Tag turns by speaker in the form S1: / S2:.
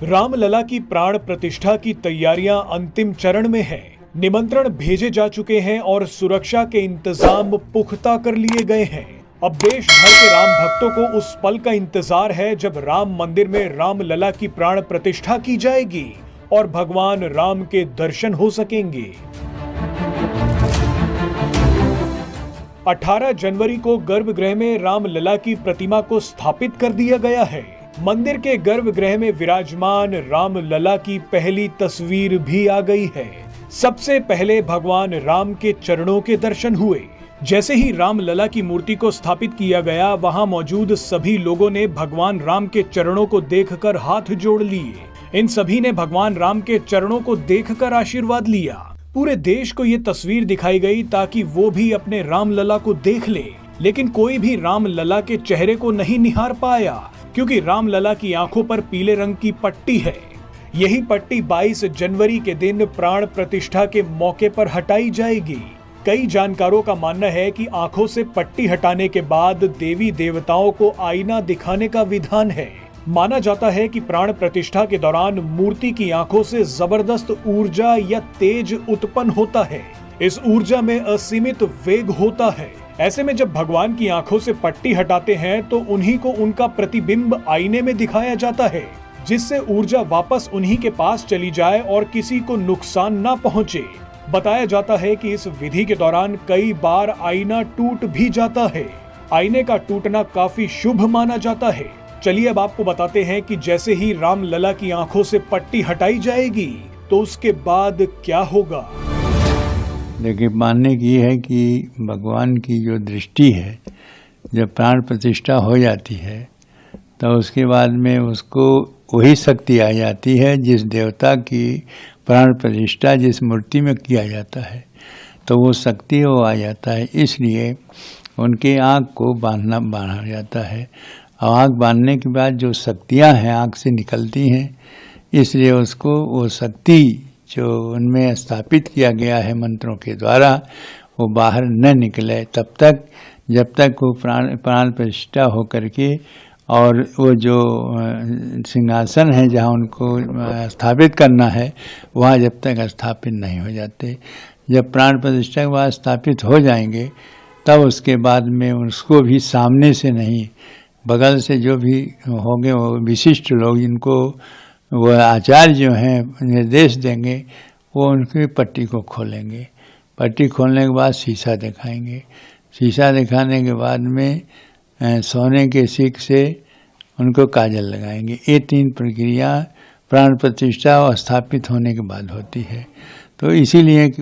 S1: रामलला की प्राण प्रतिष्ठा की तैयारियां अंतिम चरण में हैं। निमंत्रण भेजे जा चुके हैं और सुरक्षा के इंतजाम पुख्ता कर लिए गए हैं। अब देश भर के राम भक्तों को उस पल का इंतजार है जब राम मंदिर में रामलला की प्राण प्रतिष्ठा की जाएगी और भगवान राम के दर्शन हो सकेंगे। 18 जनवरी को गर्भगृह में रामलला की प्रतिमा को स्थापित कर दिया गया है। मंदिर के गर्भगृह में विराजमान रामलला की पहली तस्वीर भी आ गई है। सबसे पहले भगवान राम के चरणों के दर्शन हुए। जैसे ही रामलला की मूर्ति को स्थापित किया गया, वहां मौजूद सभी लोगों ने भगवान राम के चरणों को देखकर हाथ जोड़ लिए। इन सभी ने भगवान राम के चरणों को देखकर आशीर्वाद लिया। पूरे देश को ये तस्वीर दिखाई गई ताकि वो भी अपने रामलला को देख ले, लेकिन कोई भी रामलला के चेहरे को नहीं निहार पाया, क्योंकि रामलला की आंखों पर पीले रंग की पट्टी है। यही पट्टी 22 जनवरी के दिन प्राण प्रतिष्ठा के मौके पर हटाई जाएगी। कई जानकारों का मानना है कि आंखों से पट्टी हटाने के बाद देवी देवताओं को आईना दिखाने का विधान है। माना जाता है कि प्राण प्रतिष्ठा के दौरान मूर्ति की आंखों से जबरदस्त ऊर्जा या तेज उत्पन्न होता है। इस ऊर्जा में असीमित वेग होता है। ऐसे में जब भगवान की आंखों से पट्टी हटाते हैं तो उन्हीं को उनका प्रतिबिंब आईने में दिखाया जाता है, जिससे ऊर्जा वापस उन्हीं के पास चली जाए और किसी को नुकसान न पहुंचे। बताया जाता है कि इस विधि के दौरान कई बार आईना टूट भी जाता है। आईने का टूटना काफी शुभ माना जाता है। चलिए अब आपको बताते हैं कि जैसे ही रामलला की आंखों से पट्टी हटाई जाएगी तो उसके बाद क्या होगा।
S2: देखिए, मानने की है कि भगवान की जो दृष्टि है, जब प्राण प्रतिष्ठा हो जाती है तो उसके बाद में उसको वही शक्ति आ जाती है जिस देवता की प्राण प्रतिष्ठा जिस मूर्ति में किया जाता है, तो वो शक्ति वो आ जाता है। इसलिए उनकी आँख को बांधा जाता है और आँख बांधने के बाद जो शक्तियाँ हैं आँख से निकलती हैं, इसलिए उसको वो शक्ति जो उनमें स्थापित किया गया है मंत्रों के द्वारा वो बाहर न निकले तब तक, जब तक वो प्राण प्रतिष्ठा हो करके और वो जो सिंहासन है जहाँ उनको स्थापित करना है वहाँ जब तक स्थापित नहीं हो जाते। जब प्राण प्रतिष्ठा के बाद स्थापित हो जाएंगे तब उसके बाद में उसको भी सामने से नहीं, बगल से जो भी होंगे वो विशिष्ट लोग, जिनको वो आचार्य जो हैं निर्देश देंगे, वो उनकी पट्टी को खोलेंगे। पट्टी खोलने के बाद शीशा दिखाएंगे। शीशा दिखाने के बाद में सोने के सिक्के से उनको काजल लगाएंगे। ये 3 प्रक्रिया प्राण प्रतिष्ठा और स्थापित होने के बाद होती है। तो इसीलिए कि